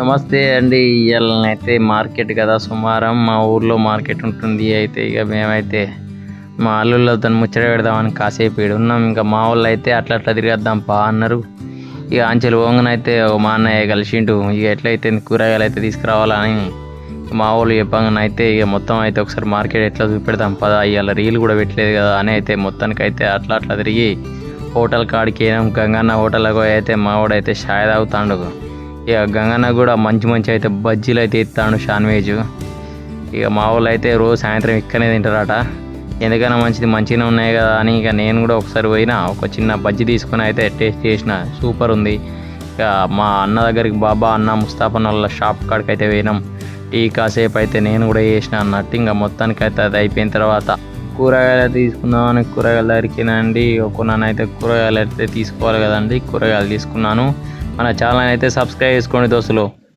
నమస్తే అండి. ఇవాళనైతే మార్కెట్ కదా, సుమారం మా ఊర్లో మార్కెట్ ఉంటుంది. అయితే ఇక మేమైతే మా అల్లుళ్ళతో ముచ్చట పెడదామని కాసేపు ఈడ ఉన్నాం. ఇంకా మా వాళ్ళు అయితే అట్లా అట్లా తిరిగేద్దాం పా అన్నారు. ఇక అంచెలు ఓంగనైతే మా అన్నయ్య కలిసిండు. ఇక ఎట్లయితే కూరగాయలు అయితే తీసుకురావాలని మా వాళ్ళు చెప్పగానైతే ఇక మొత్తం అయితే ఒకసారి మార్కెట్ ఎట్లా చూపెడదాం పదా, ఇవాళ రీల్ కూడా పెట్టలేదు కదా అని అయితే మొత్తానికి అయితే అట్లా అట్లా తిరిగి హోటల్ కాడికి వెళ్ళాం. గంగన్న హోటల్కి అయితే మా వాడైతే చాయ్ తాగుతాడు. ఇక గంగన్న కూడా మంచి అయితే బజ్జీలు అయితే ఇస్తాడు, శాండ్విచ్. ఇక మా వాళ్ళు అయితే రోజు సాయంత్రం ఇక్కడనే తింటారట. ఎందుకైనా మంచిగానే ఉన్నాయి కదా అని ఇక నేను కూడా ఒకసారి పోయినా, ఒక చిన్న బజ్జీ తీసుకుని అయితే టేస్ట్ చేసిన, సూపర్ ఉంది. ఇక మా అన్న దగ్గరికి బాబా అన్న ముస్తాఫన్ వాళ్ళ షాప్ కాడికి అయితే పోయినాం. ఈ కాసేపు అయితే నేను కూడా చేసిన అన్నట్టు. ఇంకా మొత్తానికి అయితే అది అయిపోయిన తర్వాత కూరగాయలు తీసుకుందామని కూరగాయల దగ్గరికి అండి. కొన్నానైతే కూరగాయలు అయితే తీసుకోవాలి కదండి, కూరగాయలు తీసుకున్నాను. మన ఛానల్ అయితే సబ్స్క్రైబ్ చేసుకోండి దోస్తులు.